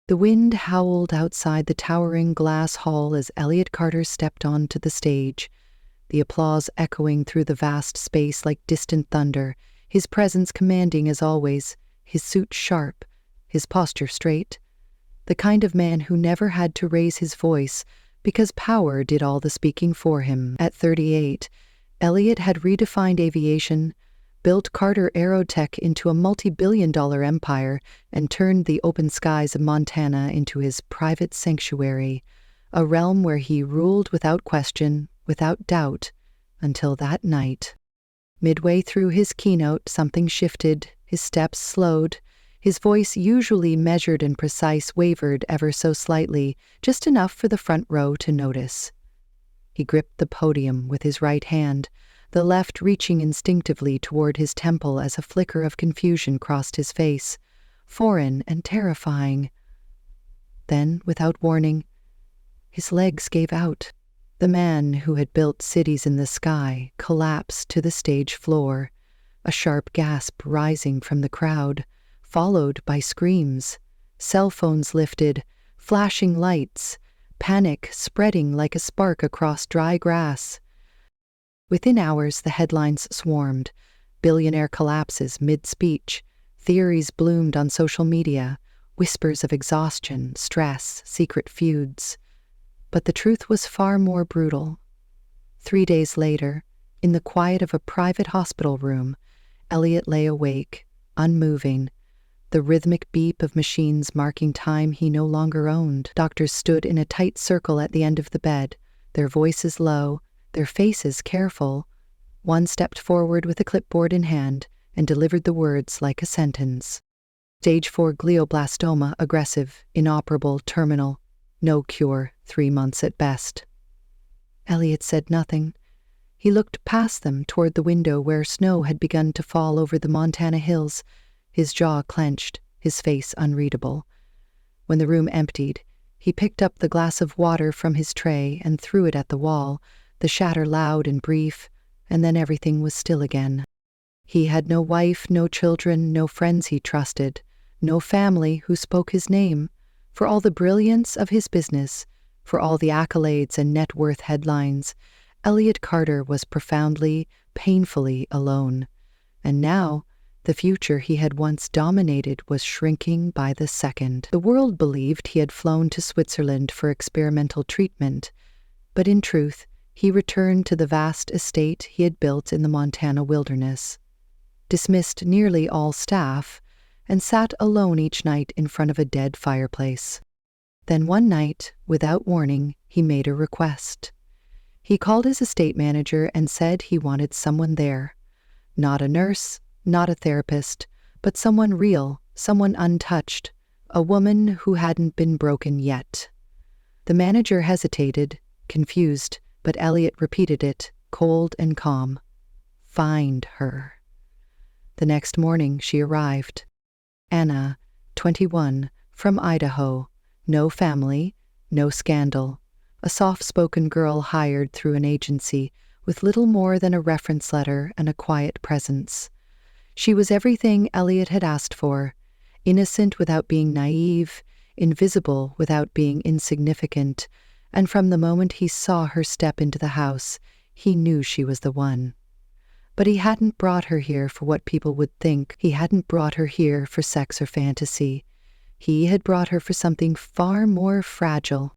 The wind howled outside the towering glass hall as Elliot Carter stepped onto the stage, the applause echoing through the vast space like distant thunder, his presence commanding as always, his suit sharp, his posture straight. The kind of man who never had to raise his voice because power did all the speaking for him. At 38, Elliot had redefined aviation, built Carter Aerotech into a multi-billion-dollar empire, and turned the open skies of Montana into his private sanctuary, a realm where he ruled without question, without doubt, until that night. Midway through his keynote, something shifted, his steps slowed, his voice, usually measured and precise, wavered ever so slightly, just enough for the front row to notice. He gripped the podium with his right hand, the left reaching instinctively toward his temple as a flicker of confusion crossed his face, foreign and terrifying. Then, without warning, his legs gave out. The man who had built cities in the sky collapsed to the stage floor, a sharp gasp rising from the crowd, followed by screams, cell phones lifted, flashing lights, panic spreading like a spark across dry grass. Within hours, the headlines swarmed. Billionaire collapses mid-speech. Theories bloomed on social media. Whispers of exhaustion, stress, secret feuds. But the truth was far more brutal. 3 days later, in the quiet of a private hospital room, Elliot lay awake, unmoving, the rhythmic beep of machines marking time he no longer owned. Doctors stood in a tight circle at the end of the bed, their voices low, their faces careful. One stepped forward with a clipboard in hand and delivered the words like a sentence. Stage 4 glioblastoma, aggressive, inoperable, terminal. No cure, 3 months at best. Elliot said nothing. He looked past them toward the window where snow had begun to fall over the Montana hills, his jaw clenched, his face unreadable. When the room emptied, he picked up the glass of water from his tray and threw it at the wall, the shatter loud and brief, and then everything was still again. He had no wife, no children, no friends he trusted, no family who spoke his name. For all the brilliance of his business, for all the accolades and net worth headlines, Elliot Carter was profoundly, painfully alone. And now, the future he had once dominated was shrinking by the second. The world believed he had flown to Switzerland for experimental treatment, but in truth, he returned to the vast estate he had built in the Montana wilderness, dismissed nearly all staff, and sat alone each night in front of a dead fireplace. Then one night, without warning, he made a request. He called his estate manager and said he wanted someone there. Not a nurse, not a therapist, but someone real, someone untouched, a woman who hadn't been broken yet. The manager hesitated, confused, but Elliot repeated it, cold and calm. Find her. The next morning she arrived. Anna, 21, from Idaho, no family, no scandal, a soft-spoken girl hired through an agency with little more than a reference letter and a quiet presence. She was everything Elliot had asked for, innocent without being naive, invisible without being insignificant, and from the moment he saw her step into the house, he knew she was the one. But he hadn't brought her here for what people would think. He hadn't brought her here for sex or fantasy. He had brought her for something far more fragile.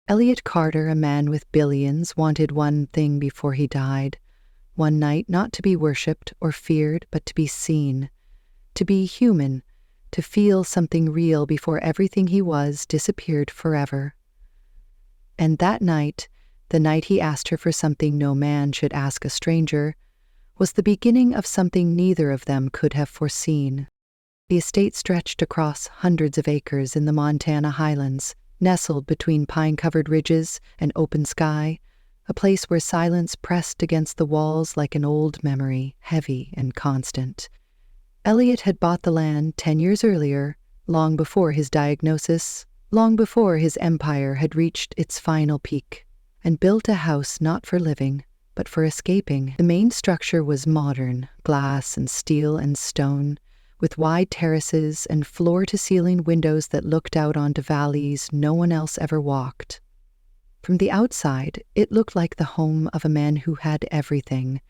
Elliot Carter, a man with billions, wanted one thing before he died. One night not to be worshipped or feared, but to be seen. To be human, to feel something real before everything he was disappeared forever. And that night, the night he asked her for something no man should ask a stranger, was the beginning of something neither of them could have foreseen. The estate stretched across hundreds of acres in the Montana highlands, nestled between pine-covered ridges and open sky, a place where silence pressed against the walls like an old memory, heavy and constant. Elliot had bought the land 10 years earlier, long before his diagnosis, long before his empire had reached its final peak, and built a house not for living, but for escaping. The main structure was modern, glass and steel and stone, with wide terraces and floor-to-ceiling windows that looked out onto valleys no one else ever walked. From the outside, it looked like the home of a man who had everything,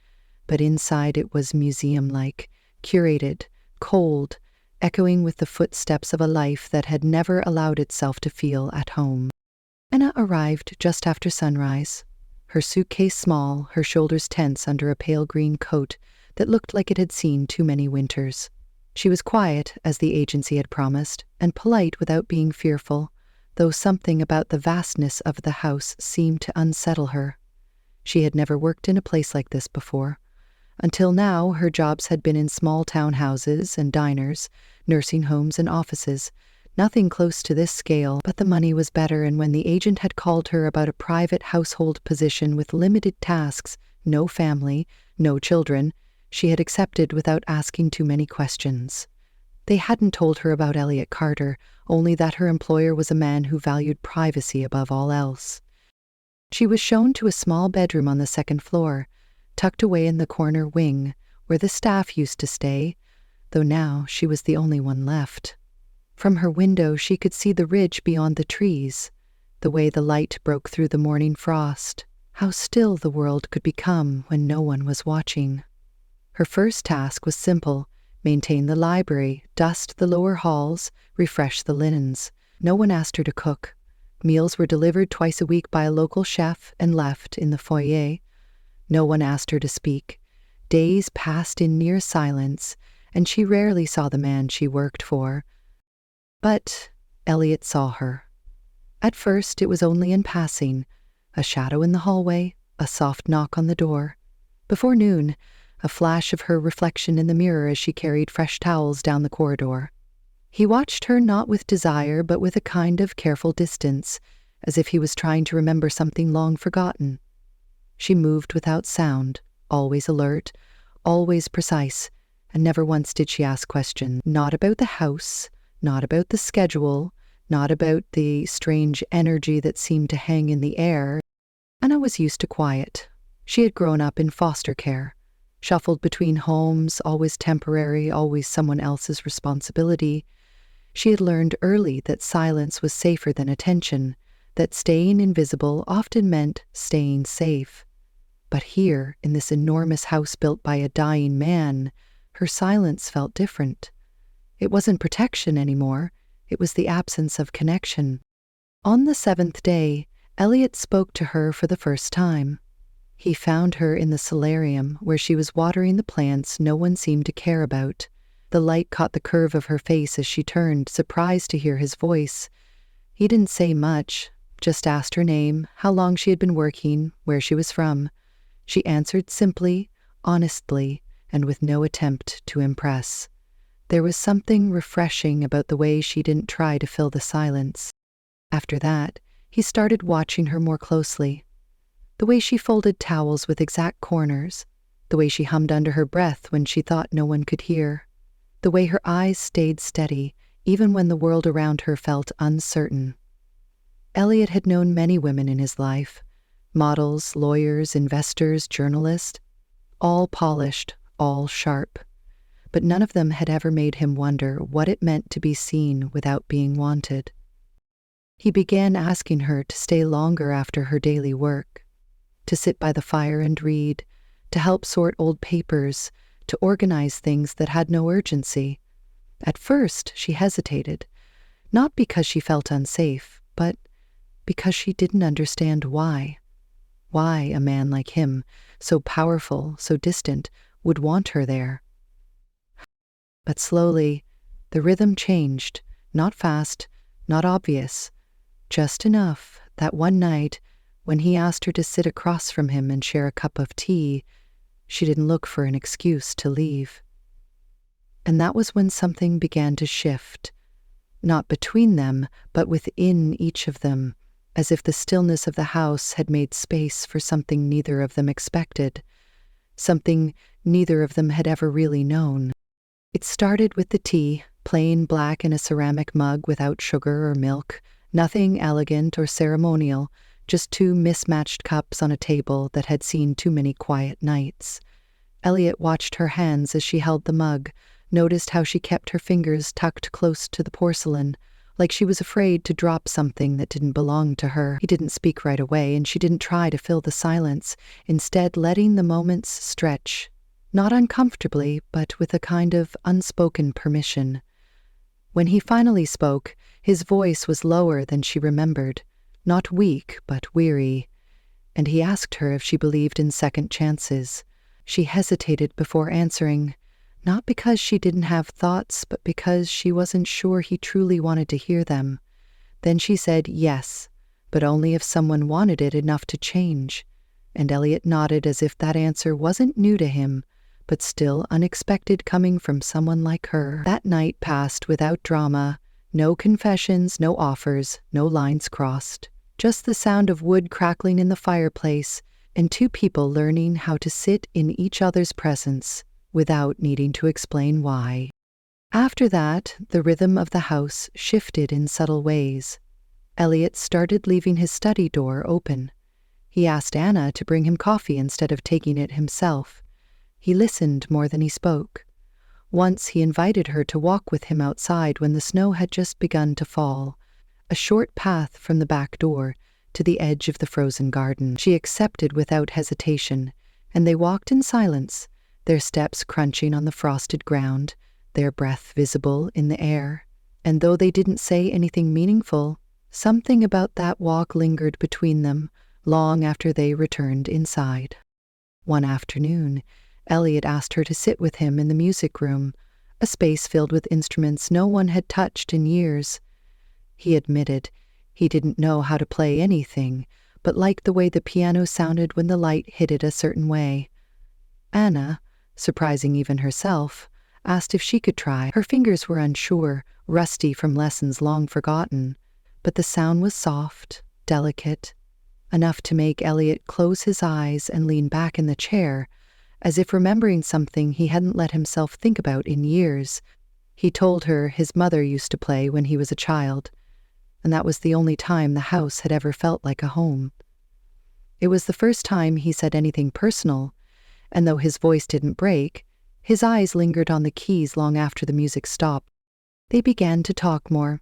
but inside it was museum-like, curated, cold, echoing with the footsteps of a life that had never allowed itself to feel at home. Anna arrived just after sunrise, her suitcase small, her shoulders tense under a pale green coat that looked like it had seen too many winters. She was quiet, as the agency had promised, and polite without being fearful, though something about the vastness of the house seemed to unsettle her. She had never worked in a place like this before. Until now, her jobs had been in small townhouses and diners, nursing homes and offices, nothing close to this scale, but the money was better, and when the agent had called her about a private household position with limited tasks, no family, no children, she had accepted without asking too many questions. They hadn't told her about Elliot Carter, only that her employer was a man who valued privacy above all else. She was shown to a small bedroom on the second floor, tucked away in the corner wing, where the staff used to stay, though now she was the only one left. From her window she could see the ridge beyond the trees, the way the light broke through the morning frost, how still the world could become when no one was watching. Her first task was simple: maintain the library, dust the lower halls, refresh the linens. No one asked her to cook. Meals were delivered twice a week by a local chef and left in the foyer. No one asked her to speak. Days passed in near silence, and she rarely saw the man she worked for. But Elliot saw her. At first it was only in passing, a shadow in the hallway, a soft knock on the door. Before noon, a flash of her reflection in the mirror as she carried fresh towels down the corridor. He watched her not with desire but with a kind of careful distance, as if he was trying to remember something long forgotten. She moved without sound, always alert, always precise, and never once did she ask questions, not about the house, not about the schedule, not about the strange energy that seemed to hang in the air. Anna was used to quiet. She had grown up in foster care, shuffled between homes, always temporary, always someone else's responsibility. She had learned early that silence was safer than attention, that staying invisible often meant staying safe. But here, in this enormous house built by a dying man, her silence felt different. It wasn't protection anymore, it was the absence of connection. On the 7th day, Elliot spoke to her for the first time. He found her in the solarium, where she was watering the plants no one seemed to care about. The light caught the curve of her face as she turned, surprised to hear his voice. He didn't say much, just asked her name, how long she had been working, where she was from. She answered simply, honestly, and with no attempt to impress. There was something refreshing about the way she didn't try to fill the silence. After that, he started watching her more closely. The way she folded towels with exact corners, the way she hummed under her breath when she thought no one could hear, the way her eyes stayed steady even when the world around her felt uncertain. Elliot had known many women in his life, models, lawyers, investors, journalists, all polished, all sharp. But none of them had ever made him wonder what it meant to be seen without being wanted. He began asking her to stay longer after her daily work, to sit by the fire and read, to help sort old papers, to organize things that had no urgency. At first, she hesitated, not because she felt unsafe, but because she didn't understand why. Why a man like him, so powerful, so distant, would want her there. But slowly, the rhythm changed, not fast, not obvious, just enough that one night, when he asked her to sit across from him and share a cup of tea, she didn't look for an excuse to leave. And that was when something began to shift, not between them, but within each of them, as if the stillness of the house had made space for something neither of them expected, something neither of them had ever really known. It started with the tea, plain black in a ceramic mug without sugar or milk, nothing elegant or ceremonial, just two mismatched cups on a table that had seen too many quiet nights. Elliot watched her hands as she held the mug, noticed how she kept her fingers tucked close to the porcelain, like she was afraid to drop something that didn't belong to her. He didn't speak right away, and she didn't try to fill the silence, instead letting the moments stretch, not uncomfortably, but with a kind of unspoken permission. When he finally spoke, his voice was lower than she remembered, not weak, but weary, and he asked her if she believed in second chances. She hesitated before answering, not because she didn't have thoughts, but because she wasn't sure he truly wanted to hear them. Then she said yes, but only if someone wanted it enough to change, and Elliot nodded as if that answer wasn't new to him, but still unexpected coming from someone like her. That night passed without drama, no confessions, no offers, no lines crossed, just the sound of wood crackling in the fireplace and two people learning how to sit in each other's presence without needing to explain why. After that, the rhythm of the house shifted in subtle ways. Elliot started leaving his study door open. He asked Anna to bring him coffee instead of taking it himself. He listened more than he spoke. Once he invited her to walk with him outside when the snow had just begun to fall, a short path from the back door to the edge of the frozen garden. She accepted without hesitation, and they walked in silence, their steps crunching on the frosted ground, their breath visible in the air. And though they didn't say anything meaningful, something about that walk lingered between them long after they returned inside. One afternoon, Elliot asked her to sit with him in the music room, a space filled with instruments no one had touched in years. He admitted he didn't know how to play anything, but liked the way the piano sounded when the light hit it a certain way. Anna, surprising even herself, asked if she could try. Her fingers were unsure, rusty from lessons long forgotten, but the sound was soft, delicate, enough to make Elliot close his eyes and lean back in the chair, as if remembering something he hadn't let himself think about in years. He told her his mother used to play when he was a child, and that was the only time the house had ever felt like a home. It was the first time he said anything personal, and though his voice didn't break, his eyes lingered on the keys long after the music stopped. They began to talk more.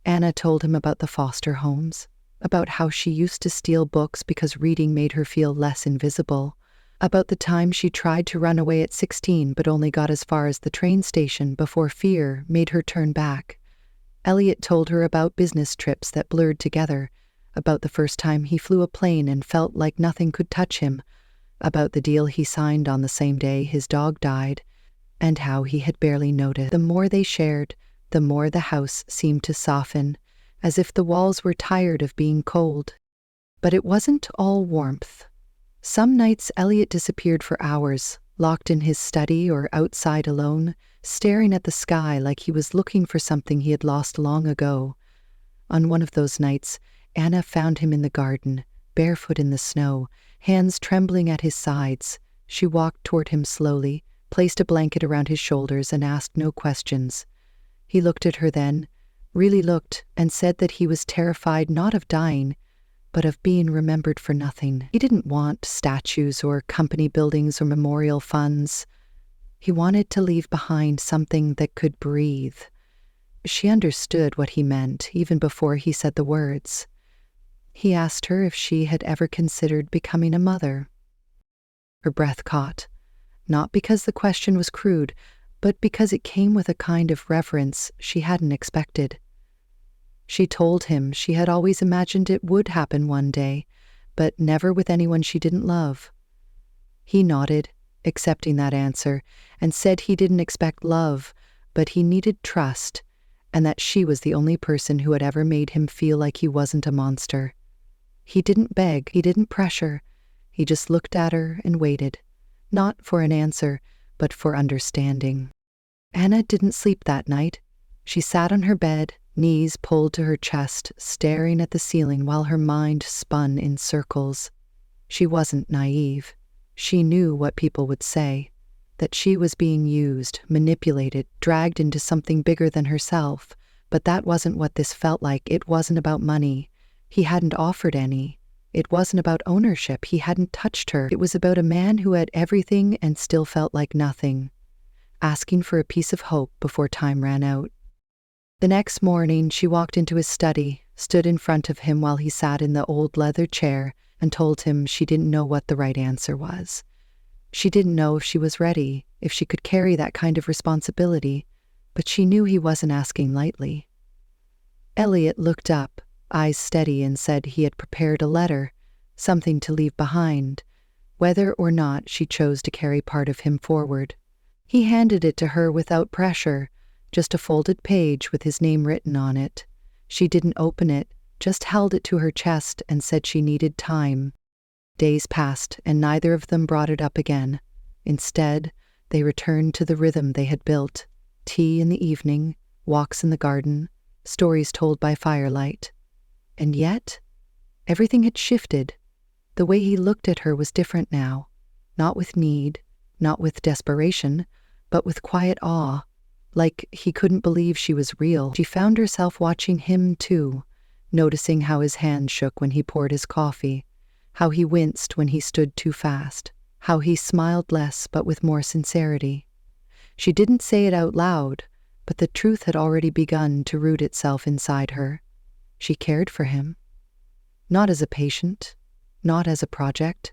Anna told him about the foster homes, about how she used to steal books because reading made her feel less invisible, about the time she tried to run away at 16 but only got as far as the train station before fear made her turn back. Elliot told her about business trips that blurred together, about the first time he flew a plane and felt like nothing could touch him, about the deal he signed on the same day his dog died, and how he had barely noticed. The more they shared, the more the house seemed to soften, as if the walls were tired of being cold. But it wasn't all warmth. Some nights Elliot disappeared for hours, locked in his study or outside alone, staring at the sky like he was looking for something he had lost long ago. On one of those nights, Anna found him in the garden, barefoot in the snow, hands trembling at his sides. She walked toward him slowly, placed a blanket around his shoulders, and asked no questions. He looked at her then, really looked, and said that he was terrified not of dying, but of being remembered for nothing. He didn't want statues or company buildings or memorial funds. He wanted to leave behind something that could breathe. She understood what he meant even before he said the words. He asked her if she had ever considered becoming a mother. Her breath caught, not because the question was crude, but because it came with a kind of reverence she hadn't expected. She told him she had always imagined it would happen one day, but never with anyone she didn't love. He nodded, accepting that answer, and said he didn't expect love, but he needed trust, and that she was the only person who had ever made him feel like he wasn't a monster. He didn't beg, he didn't pressure. He just looked at her and waited, not for an answer, but for understanding. Anna didn't sleep that night. She sat on her bed, knees pulled to her chest, staring at the ceiling while her mind spun in circles. She wasn't naive. She knew what people would say, that she was being used, manipulated, dragged into something bigger than herself. But that wasn't what this felt like. It wasn't about money. He hadn't offered any. It wasn't about ownership. He hadn't touched her. It was about a man who had everything and still felt like nothing. asking for a piece of hope before time ran out. The next morning, she walked into his study, stood in front of him while he sat in the old leather chair, and told him she didn't know what the right answer was. She didn't know if she was ready, if she could carry that kind of responsibility, but she knew he wasn't asking lightly. Elliot looked up, eyes steady, and said he had prepared a letter, something to leave behind, whether or not she chose to carry part of him forward. He handed it to her without pressure, just a folded page with his name written on it. She didn't open it, just held it to her chest and said she needed time. Days passed, and neither of them brought it up again. Instead, they returned to the rhythm they had built: tea in the evening, walks in the garden, stories told by firelight. And yet, everything had shifted. The way he looked at her was different now, not with need, not with desperation, but with quiet awe, like he couldn't believe she was real. She found herself watching him too, noticing how his hand shook when he poured his coffee, how he winced when he stood too fast, how he smiled less but with more sincerity. She didn't say it out loud, but the truth had already begun to root itself inside her. She cared for him. Not as a patient, not as a project,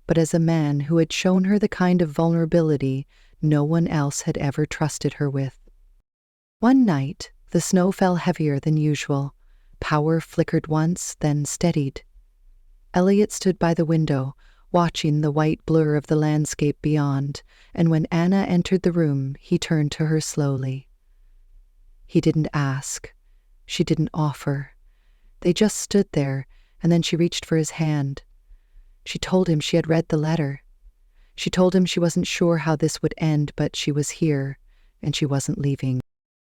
but as a man who had shown her the kind of vulnerability no one else had ever trusted her with. One night, the snow fell heavier than usual. Power flickered once, then steadied. Elliot stood by the window, watching the white blur of the landscape beyond, and when Anna entered the room, he turned to her slowly. He didn't ask. She didn't offer. They just stood there, and then she reached for his hand. She told him she had read the letter. She told him she wasn't sure how this would end, but she was here, and she wasn't leaving.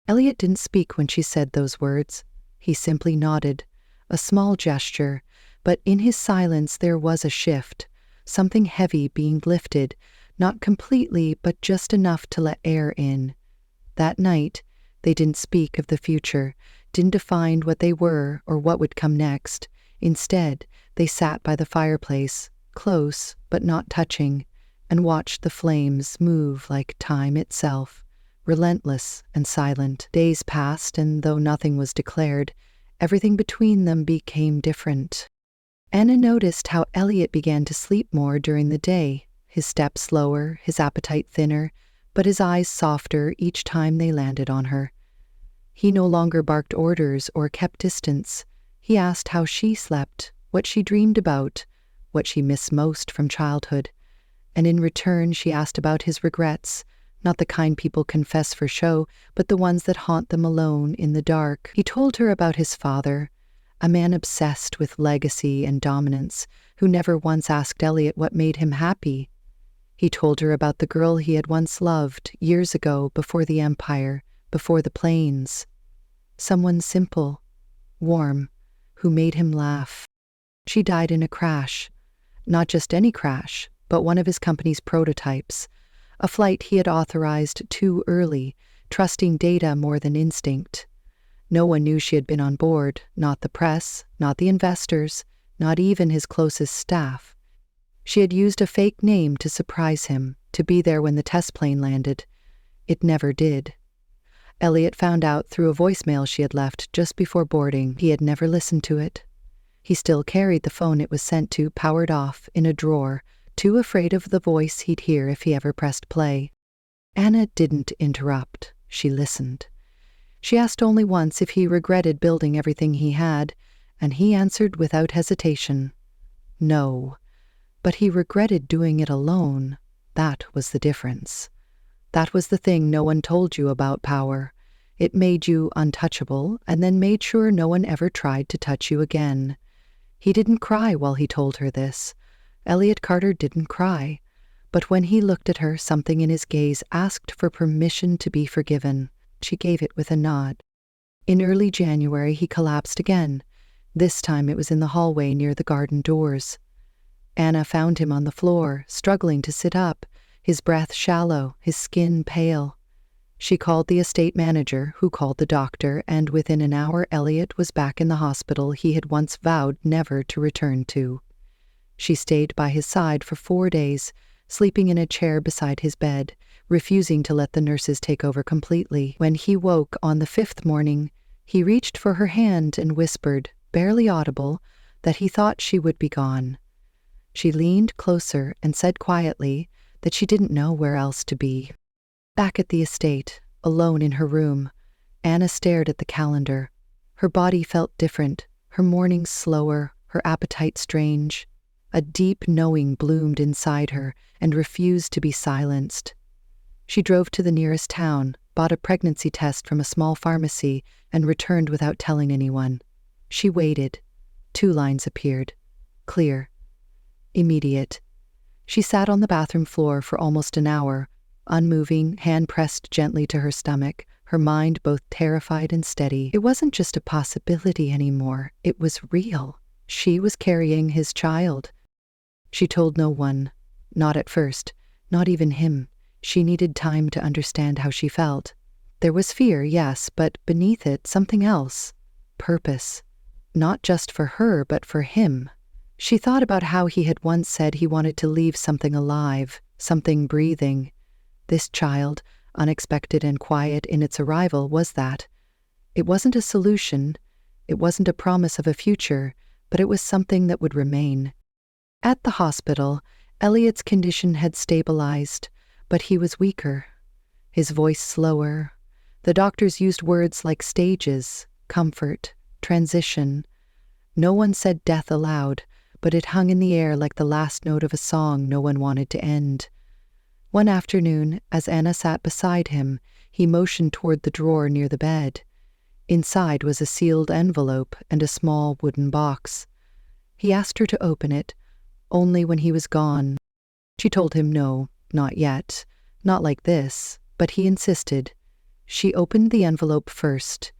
Elliot didn't speak when she said those words. He simply nodded, a small gesture, but in his silence there was a shift, something heavy being lifted, not completely, but just enough to let air in. That night, they didn't speak of the future, didn't define what they were or what would come next. Instead, they sat by the fireplace, close but not touching, and watched the flames move like time itself, relentless and silent. Days passed, and though nothing was declared, everything between them became different. Anna noticed how Elliot began to sleep more during the day, his steps slower, his appetite thinner, but his eyes softer each time they landed on her. He no longer barked orders or kept distance. He asked how she slept, what she dreamed about, what she missed most from childhood. And in return, she asked about his regrets, not the kind people confess for show, but the ones that haunt them alone in the dark. He told her about his father, a man obsessed with legacy and dominance, who never once asked Elliot what made him happy. He told her about the girl he had once loved, years ago, before the empire, before the plains. Someone simple, warm, who made him laugh. She died in a crash. Not just any crash, but one of his company's prototypes. A flight he had authorized too early, trusting data more than instinct. No one knew she had been on board, not the press, not the investors, not even his closest staff. She had used a fake name to surprise him, to be there when the test plane landed. It never did. Elliot found out through a voicemail she had left just before boarding. He had never listened to it. He still carried the phone it was sent to, powered off, in a drawer, too afraid of the voice he'd hear if he ever pressed play. Anna didn't interrupt. She listened. She asked only once if he regretted building everything he had, and he answered without hesitation. No. But he regretted doing it alone. That was the difference. That was the thing no one told you about power. It made you untouchable, and then made sure no one ever tried to touch you again. He didn't cry while he told her this. Elliot Carter didn't cry. But when he looked at her, something in his gaze asked for permission to be forgiven. She gave it with a nod. In early January, he collapsed again. This time it was in the hallway near the garden doors. Anna found him on the floor, struggling to sit up, his breath shallow, his skin pale. She called the estate manager, who called the doctor, and within an hour Elliot was back in the hospital he had once vowed never to return to. She stayed by his side for 4 days, sleeping in a chair beside his bed, refusing to let the nurses take over completely. When he woke on the 5th morning, he reached for her hand and whispered, barely audible, that he thought she would be gone. She leaned closer and said quietly that she didn't know where else to be. Back at the estate, alone in her room, Anna stared at the calendar. Her body felt different, her mornings slower, her appetite strange. A deep knowing bloomed inside her and refused to be silenced. She drove to the nearest town, bought a pregnancy test from a small pharmacy, and returned without telling anyone. She waited. 2 lines appeared. Clear. Immediate. She sat on the bathroom floor for almost an hour, unmoving, hand pressed gently to her stomach, her mind both terrified and steady. It wasn't just a possibility anymore. It was real. She was carrying his child. She told no one. Not at first. Not even him. She needed time to understand how she felt. There was fear, yes, but beneath it, something else. Purpose. Not just for her, but for him. She thought about how he had once said he wanted to leave something alive, something breathing. This child, unexpected and quiet in its arrival, was that. It wasn't a solution. It wasn't a promise of a future, but it was something that would remain. At the hospital, Elliot's condition had stabilized, but he was weaker. His voice slower. The doctors used words like stages, comfort, transition. No one said death aloud, but it hung in the air like the last note of a song no one wanted to end. One afternoon, as Anna sat beside him, he motioned toward the drawer near the bed. Inside was a sealed envelope and a small wooden box. He asked her to open it, only when he was gone. She told him no, not yet, not like this, but he insisted. She opened the envelope first.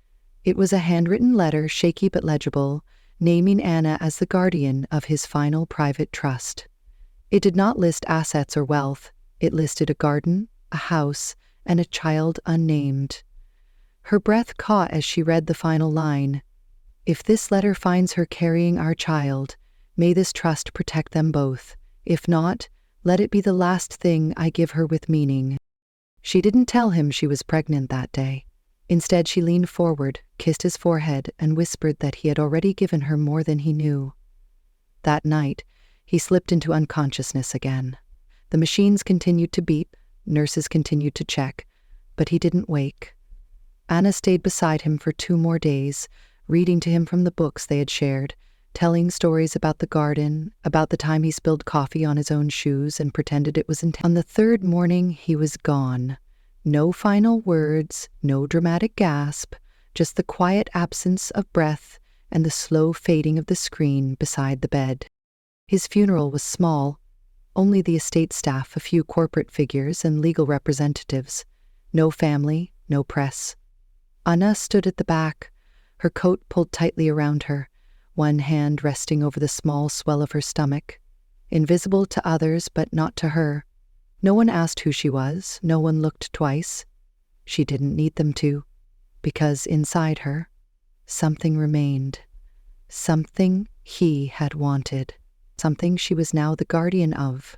It was a handwritten letter, shaky but legible, naming Anna as the guardian of his final private trust. It did not list assets or wealth. It listed a garden, a house, and a child unnamed. Her breath caught as she read the final line. If this letter finds her carrying our child, may this trust protect them both. If not, let it be the last thing I give her with meaning. She didn't tell him she was pregnant that day. Instead, she leaned forward, kissed his forehead, and whispered that he had already given her more than he knew. That night, he slipped into unconsciousness again. The machines continued to beep, nurses continued to check, but he didn't wake. Anna stayed beside him for 2 more days, reading to him from the books they had shared, telling stories about the garden, about the time he spilled coffee on his own shoes and pretended it was intense. On the 3rd morning, he was gone. No final words, no dramatic gasp, just the quiet absence of breath and the slow fading of the screen beside the bed. His funeral was small. Only the estate staff, a few corporate figures, and legal representatives. No family, no press. Anna stood at the back, her coat pulled tightly around her, one hand resting over the small swell of her stomach. Invisible to others, but not to her. No one asked who she was, no one looked twice. She didn't need them to, because inside her, something remained. Something he had wanted. Something she was now the guardian of.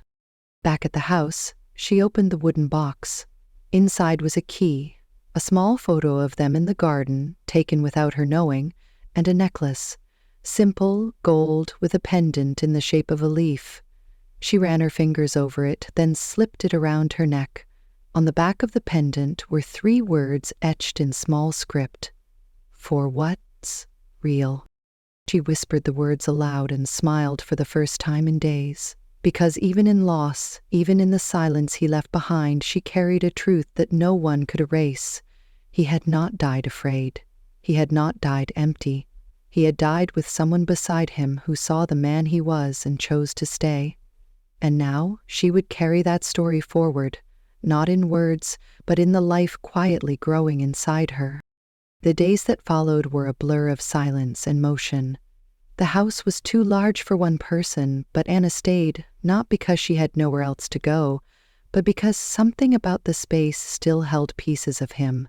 Back at the house, she opened the wooden box. Inside was a key, a small photo of them in the garden, taken without her knowing, and a necklace, simple, gold, with a pendant in the shape of a leaf. She ran her fingers over it, then slipped it around her neck. On the back of the pendant were 3 words etched in small script. For what's real. She whispered the words aloud and smiled for the first time in days. Because even in loss, even in the silence he left behind, she carried a truth that no one could erase. He had not died afraid. He had not died empty. He had died with someone beside him who saw the man he was and chose to stay. And now she would carry that story forward, not in words, but in the life quietly growing inside her. The days that followed were a blur of silence and motion. The house was too large for one person, but Anna stayed, not because she had nowhere else to go, but because something about the space still held pieces of him.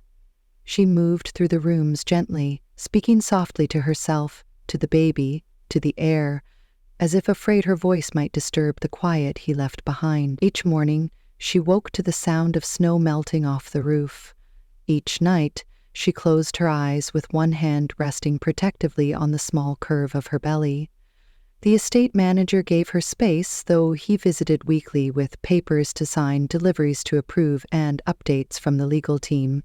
She moved through the rooms gently, speaking softly to herself, to the baby, to the air, as if afraid her voice might disturb the quiet he left behind. Each morning, she woke to the sound of snow melting off the roof. Each night, she closed her eyes with one hand resting protectively on the small curve of her belly. The estate manager gave her space, though he visited weekly with papers to sign, deliveries to approve, and updates from the legal team.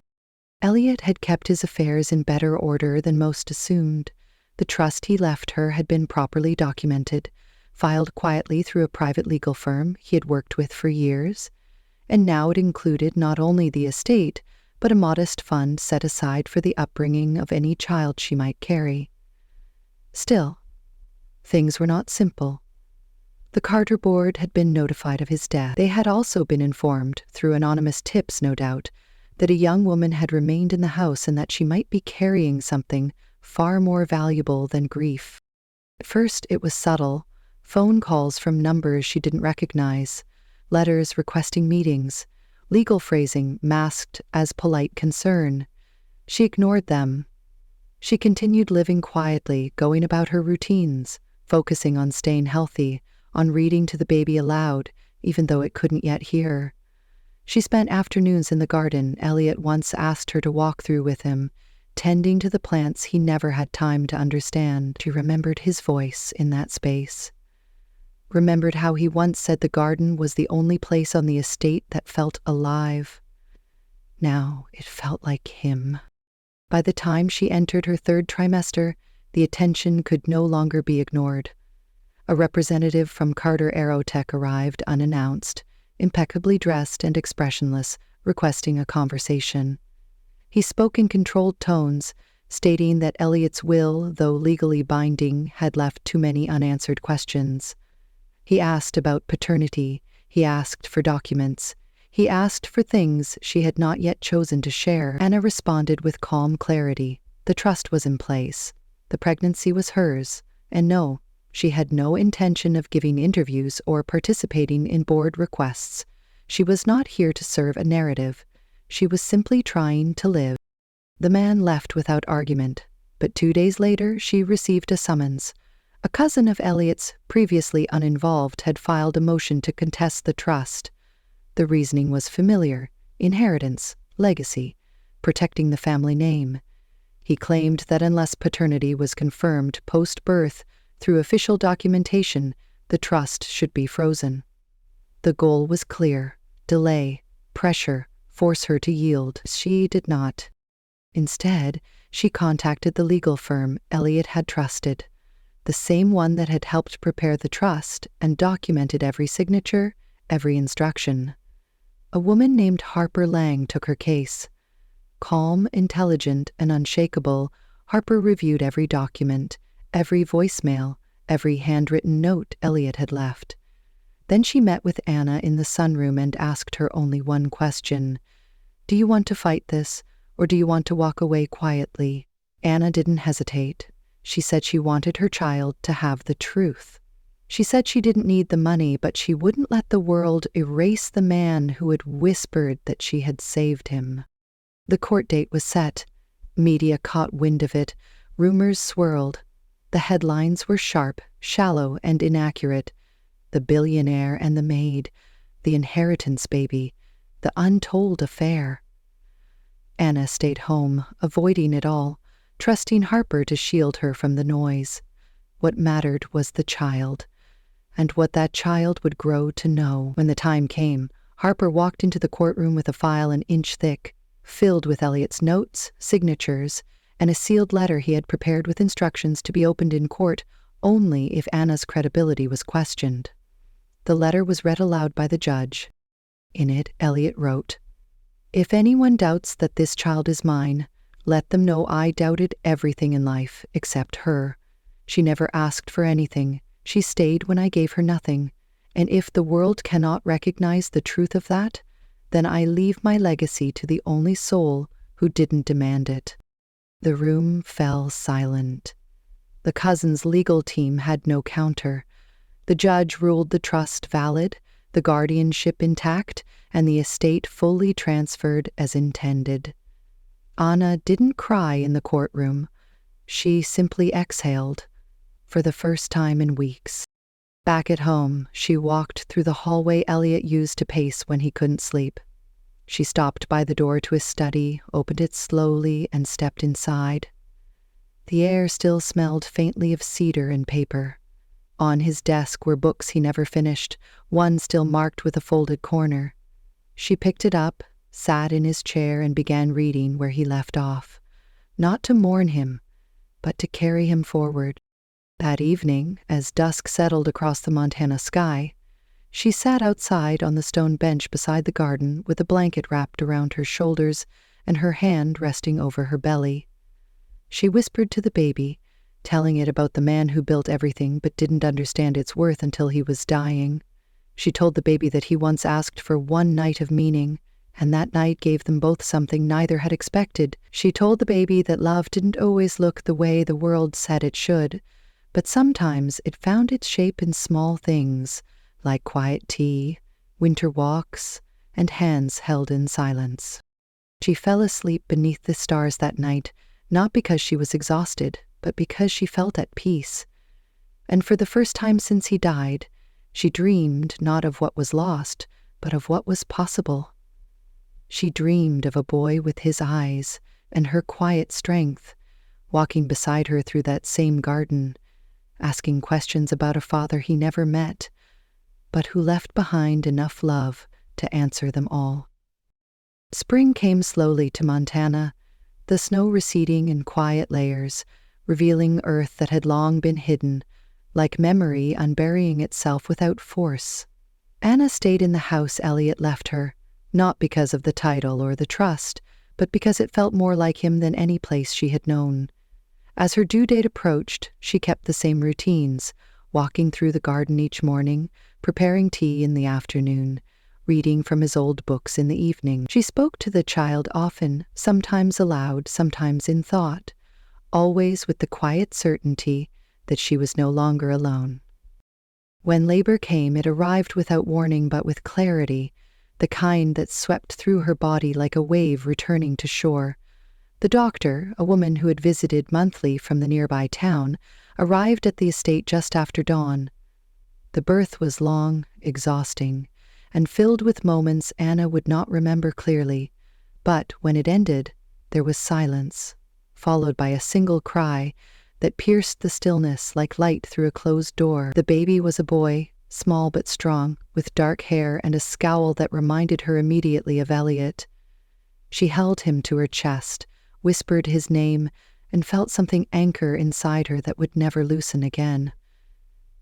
Elliot had kept his affairs in better order than most assumed. The trust he left her had been properly documented, filed quietly through a private legal firm he had worked with for years, and now it included not only the estate, but a modest fund set aside for the upbringing of any child she might carry. Still, things were not simple. The Carter board had been notified of his death. They had also been informed, through anonymous tips no doubt, that a young woman had remained in the house and that she might be carrying something far more valuable than grief. At first it was subtle, phone calls from numbers she didn't recognize, letters requesting meetings, legal phrasing masked as polite concern. She ignored them. She continued living quietly, going about her routines, focusing on staying healthy, on reading to the baby aloud, even though it couldn't yet hear. She spent afternoons in the garden Elliot once asked her to walk through with him, tending to the plants he never had time to understand. She remembered his voice in that space. Remembered how he once said the garden was the only place on the estate that felt alive. Now it felt like him. By the time she entered her third trimester, the attention could no longer be ignored. A representative from Carter Aerotech arrived unannounced, impeccably dressed and expressionless, requesting a conversation. He spoke in controlled tones, stating that Elliot's will, though legally binding, had left too many unanswered questions. He asked about paternity, he asked for documents, he asked for things she had not yet chosen to share. Anna responded with calm clarity. The trust was in place. The pregnancy was hers, and no, she had no intention of giving interviews or participating in board requests. She was not here to serve a narrative. She was simply trying to live. The man left without argument, but 2 days later she received a summons. A cousin of Elliot's, previously uninvolved, had filed a motion to contest the trust. The reasoning was familiar: inheritance, legacy, protecting the family name. He claimed that unless paternity was confirmed post-birth through official documentation, the trust should be frozen. The goal was clear: delay, pressure, force her to yield. She did not. Instead, she contacted the legal firm Elliot had trusted, the same one that had helped prepare the trust and documented every signature, every instruction. A woman named Harper Lang took her case. Calm, intelligent, and unshakable, Harper reviewed every document, every voicemail, every handwritten note Elliot had left. Then she met with Anna in the sunroom and asked her only one question: "Do you want to fight this, or do you want to walk away quietly?" Anna didn't hesitate. She said she wanted her child to have the truth. She said she didn't need the money, but she wouldn't let the world erase the man who had whispered that she had saved him. The court date was set. Media caught wind of it. Rumors swirled. The headlines were sharp, shallow, and inaccurate. The billionaire and the maid, the inheritance baby, the untold affair. Anna stayed home, avoiding it all, trusting Harper to shield her from the noise. What mattered was the child, and what that child would grow to know. When the time came, Harper walked into the courtroom with a file an inch thick, filled with Elliot's notes, signatures, and a sealed letter he had prepared with instructions to be opened in court only if Anna's credibility was questioned. The letter was read aloud by the judge. In it, Elliot wrote, "If anyone doubts that this child is mine, let them know I doubted everything in life except her. She never asked for anything. She stayed when I gave her nothing. And if the world cannot recognize the truth of that, then I leave my legacy to the only soul who didn't demand it." The room fell silent. The cousin's legal team had no counter. The judge ruled the trust valid, the guardianship intact, and the estate fully transferred as intended. Anna didn't cry in the courtroom. She simply exhaled, for the first time in weeks. Back at home, she walked through the hallway Elliot used to pace when he couldn't sleep. She stopped by the door to his study, opened it slowly, and stepped inside. The air still smelled faintly of cedar and paper. On his desk were books he never finished, one still marked with a folded corner. She picked it up, sat in his chair, and began reading where he left off. Not to mourn him, but to carry him forward. That evening, as dusk settled across the Montana sky, she sat outside on the stone bench beside the garden with a blanket wrapped around her shoulders and her hand resting over her belly. She whispered to the baby, telling it about the man who built everything but didn't understand its worth until he was dying. She told the baby that he once asked for one night of meaning, and that night gave them both something neither had expected. She told the baby that love didn't always look the way the world said it should, but sometimes it found its shape in small things, like quiet tea, winter walks, and hands held in silence. She fell asleep beneath the stars that night, not because she was exhausted, but because she felt at peace. And for the first time since he died, she dreamed not of what was lost, but of what was possible. She dreamed of a boy with his eyes and her quiet strength, walking beside her through that same garden, asking questions about a father he never met, but who left behind enough love to answer them all. Spring came slowly to Montana, the snow receding in quiet layers, revealing earth that had long been hidden, like memory unburying itself without force. Anna stayed in the house Elliot left her, not because of the title or the trust, but because it felt more like him than any place she had known. As her due date approached, she kept the same routines, walking through the garden each morning, preparing tea in the afternoon, reading from his old books in the evening. She spoke to the child often, sometimes aloud, sometimes in thought, always with the quiet certainty that she was no longer alone. When labor came, it arrived without warning but with clarity, the kind that swept through her body like a wave returning to shore. The doctor, a woman who had visited monthly from the nearby town, arrived at the estate just after dawn. The birth was long, exhausting, and filled with moments Anna would not remember clearly, but when it ended, there was silence, followed by a single cry that pierced the stillness like light through a closed door. The baby was a boy, small but strong, with dark hair and a scowl that reminded her immediately of Elliot. She held him to her chest, whispered his name, and felt something anchor inside her that would never loosen again.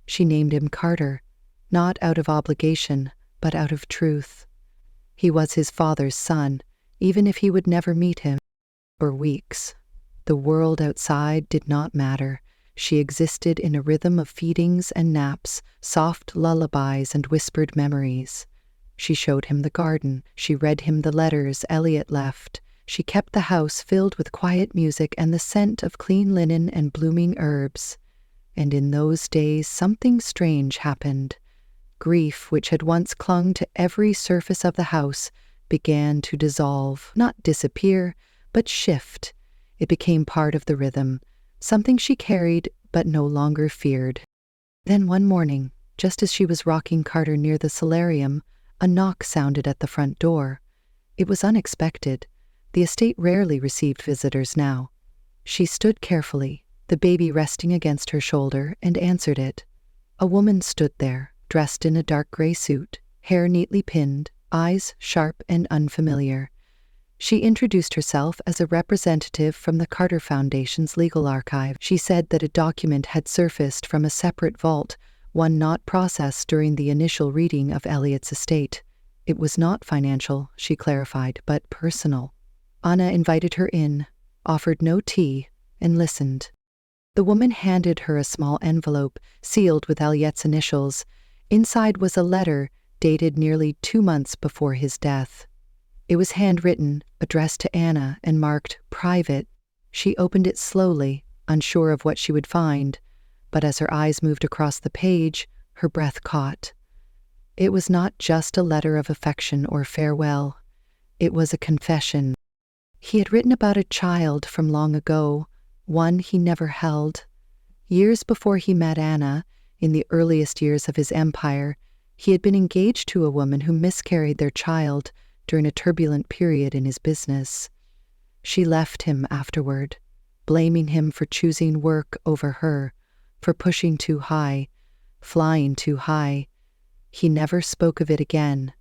She named him Carter, not out of obligation, but out of truth. He was his father's son, even if he would never meet him. For weeks, the world outside did not matter. She existed in a rhythm of feedings and naps, soft lullabies and whispered memories. She showed him the garden. She read him the letters Elliot left. She kept the house filled with quiet music and the scent of clean linen and blooming herbs. And in those days something strange happened. Grief, which had once clung to every surface of the house, began to dissolve, not disappear, but shift. It became part of the rhythm, something she carried but no longer feared. Then one morning, just as she was rocking Carter near the solarium, a knock sounded at the front door. It was unexpected. The estate rarely received visitors now. She stood carefully, the baby resting against her shoulder, and answered it. A woman stood there, dressed in a dark gray suit, hair neatly pinned, eyes sharp and unfamiliar. She introduced herself as a representative from the Carter Foundation's legal archive. She said that a document had surfaced from a separate vault, one not processed during the initial reading of Elliot's estate. It was not financial, she clarified, but personal. Anna invited her in, offered no tea, and listened. The woman handed her a small envelope, sealed with Elliot's initials. Inside was a letter dated nearly 2 months before his death. It was handwritten, addressed to Anna, and marked private. She opened it slowly, unsure of what she would find, but as her eyes moved across the page, her breath caught. It was not just a letter of affection or farewell. It was a confession. He had written about a child from long ago, one he never held. Years before he met Anna, In the earliest years of his empire, he had been engaged to a woman who miscarried their child during a turbulent period in his business. She left him afterward, blaming him for choosing work over her, for pushing too high, flying too high. He never spoke of it again,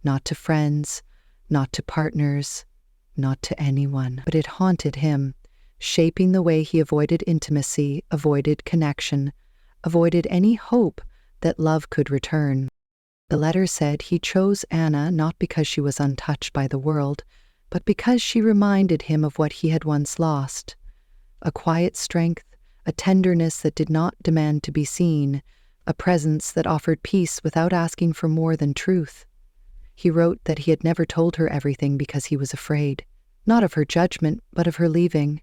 not to friends, not to partners, not to anyone. But it haunted him, shaping the way he avoided intimacy, avoided connection, avoided any hope that love could return. The letter said he chose Anna not because she was untouched by the world, but because she reminded him of what he had once lost. A quiet strength, a tenderness that did not demand to be seen, a presence that offered peace without asking for more than truth. He wrote that he had never told her everything because he was afraid, not of her judgment, but of her leaving.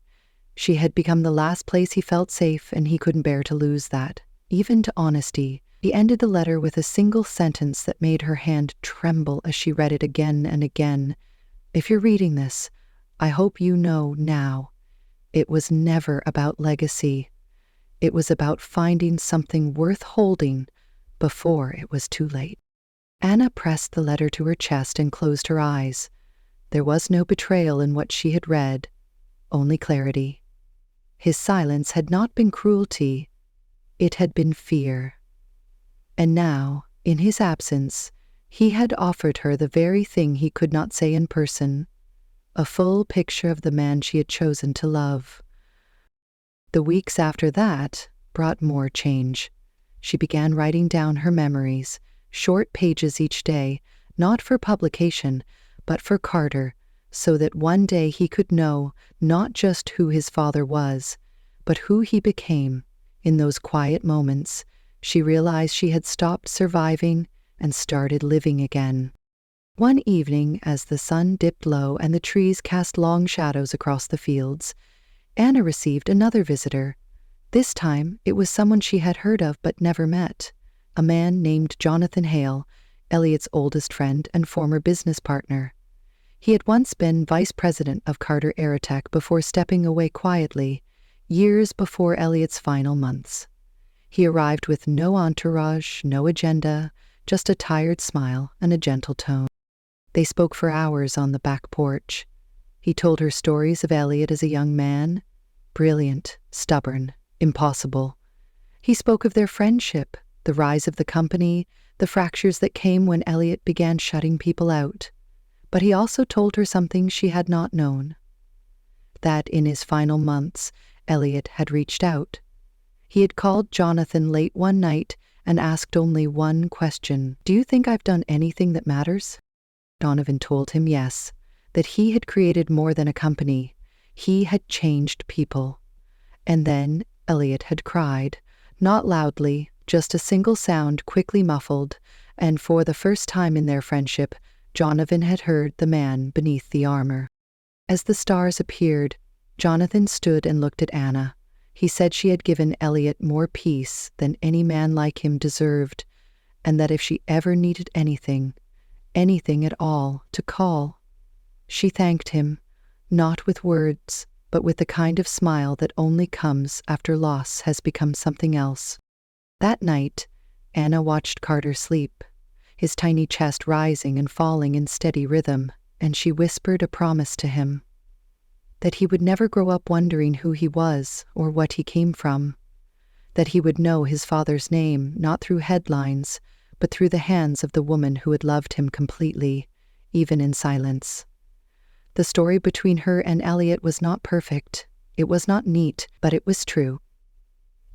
She had become the last place he felt safe, and he couldn't bear to lose that, even to honesty. He ended the letter with a single sentence that made her hand tremble as she read it again and again. If you're reading this, I hope you know now. It was never about legacy. It was about finding something worth holding before it was too late. Anna pressed the letter to her chest and closed her eyes. There was no betrayal in what she had read, only clarity. His silence had not been cruelty, it had been fear. And now, in his absence, he had offered her the very thing he could not say in person, a full picture of the man she had chosen to love. The weeks after that brought more change. She began writing down her memories, short pages each day, not for publication, but for Carter, so that one day he could know not just who his father was, but who he became. In those quiet moments, she realized she had stopped surviving and started living again. One evening, as the sun dipped low and the trees cast long shadows across the fields, Anna received another visitor. This time, it was someone she had heard of but never met, a man named Jonathan Hale, Elliot's oldest friend and former business partner. He had once been vice president of Carter Aerotech before stepping away quietly, years before Elliot's final months. He arrived with no entourage, no agenda, just a tired smile and a gentle tone. They spoke for hours on the back porch. He told her stories of Elliot as a young man, brilliant, stubborn, impossible. He spoke of their friendship, the rise of the company, the fractures that came when Elliot began shutting people out. But he also told her something she had not known, that in his final months, Elliot had reached out. He had called Jonathan late one night and asked only one question. "Do you think I've done anything that matters?" Donovan told him yes, that he had created more than a company. He had changed people. And then Elliot had cried, not loudly, just a single sound quickly muffled, and for the first time in their friendship, Jonathan had heard the man beneath the armor. As the stars appeared, Jonathan stood and looked at Anna. He said she had given Elliot more peace than any man like him deserved, and that if she ever needed anything at all, to call. She thanked him, not with words, but with the kind of smile that only comes after loss has become something else. That night, Anna watched Carter sleep, his tiny chest rising and falling in steady rhythm, and she whispered a promise to him, that he would never grow up wondering who he was or what he came from, that he would know his father's name not through headlines, but through the hands of the woman who had loved him completely, even in silence. The story between her and Elliot was not perfect, it was not neat, but it was true.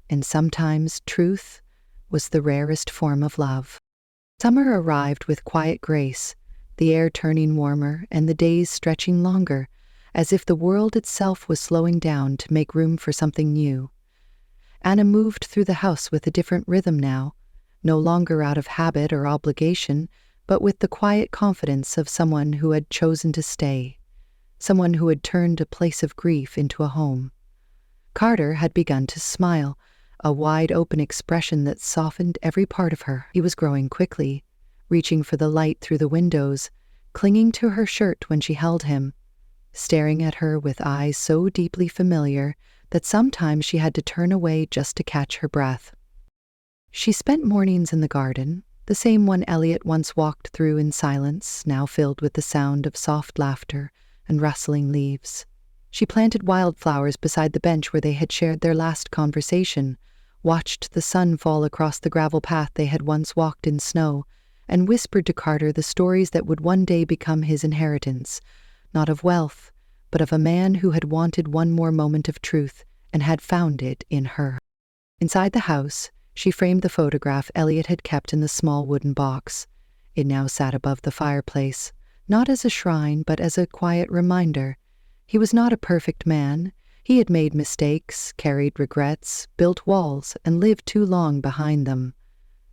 And sometimes truth was the rarest form of love. Summer arrived with quiet grace, the air turning warmer and the days stretching longer, as if the world itself was slowing down to make room for something new. Anna moved through the house with a different rhythm now, no longer out of habit or obligation, but with the quiet confidence of someone who had chosen to stay, someone who had turned a place of grief into a home. Carter had begun to smile, a wide-open expression that softened every part of her. He was growing quickly, reaching for the light through the windows, clinging to her shirt when she held him, staring at her with eyes so deeply familiar that sometimes she had to turn away just to catch her breath. She spent mornings in the garden, the same one Elliot once walked through in silence, now filled with the sound of soft laughter and rustling leaves. She planted wildflowers beside the bench where they had shared their last conversation, watched the sun fall across the gravel path they had once walked in snow, and whispered to Carter the stories that would one day become his inheritance, not of wealth, but of a man who had wanted one more moment of truth and had found it in her. Inside the house, she framed the photograph Elliot had kept in the small wooden box. It now sat above the fireplace, not as a shrine, but as a quiet reminder. He was not a perfect man. He had made mistakes, carried regrets, built walls, and lived too long behind them.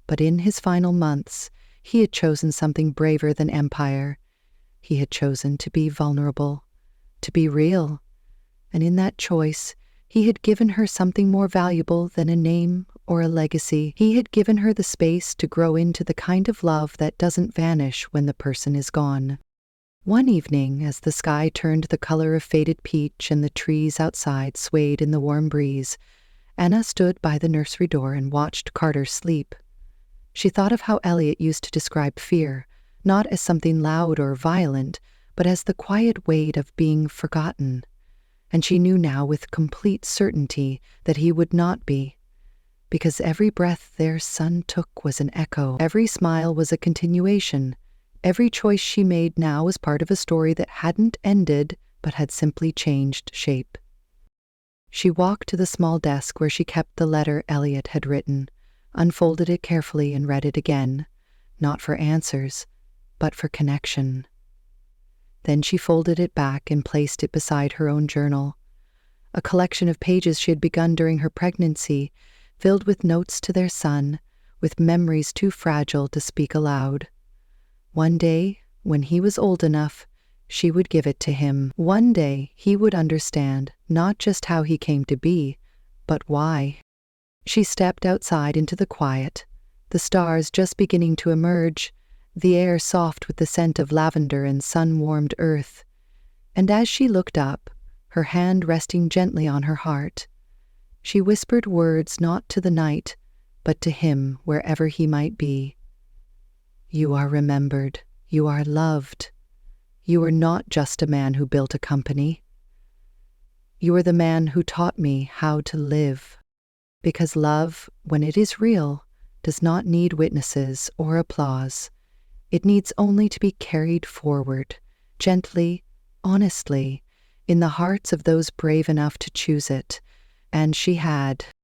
But in his final months, he had chosen something braver than empire. He had chosen to be vulnerable, to be real. And in that choice, he had given her something more valuable than a name or a legacy. He had given her the space to grow into the kind of love that doesn't vanish when the person is gone. One evening, as the sky turned the color of faded peach and the trees outside swayed in the warm breeze, Anna stood by the nursery door and watched Carter sleep. She thought of how Elliot used to describe fear, not as something loud or violent, but as the quiet weight of being forgotten. And she knew now with complete certainty that he would not be, because every breath their son took was an echo, every smile was a continuation, every choice she made now was part of a story that hadn't ended but had simply changed shape. She walked to the small desk where she kept the letter Elliot had written, unfolded it carefully and read it again, not for answers, but for connection. Then she folded it back and placed it beside her own journal, a collection of pages she had begun during her pregnancy, filled with notes to their son, with memories too fragile to speak aloud. One day, when he was old enough, she would give it to him. One day, he would understand not just how he came to be, but why. She stepped outside into the quiet, the stars just beginning to emerge, the air soft with the scent of lavender and sun-warmed earth. And as she looked up, her hand resting gently on her heart, she whispered words not to the night, but to him wherever he might be. You are remembered. You are loved. You are not just a man who built a company. You are the man who taught me how to live. Because love, when it is real, does not need witnesses or applause. It needs only to be carried forward, gently, honestly, in the hearts of those brave enough to choose it. And she had.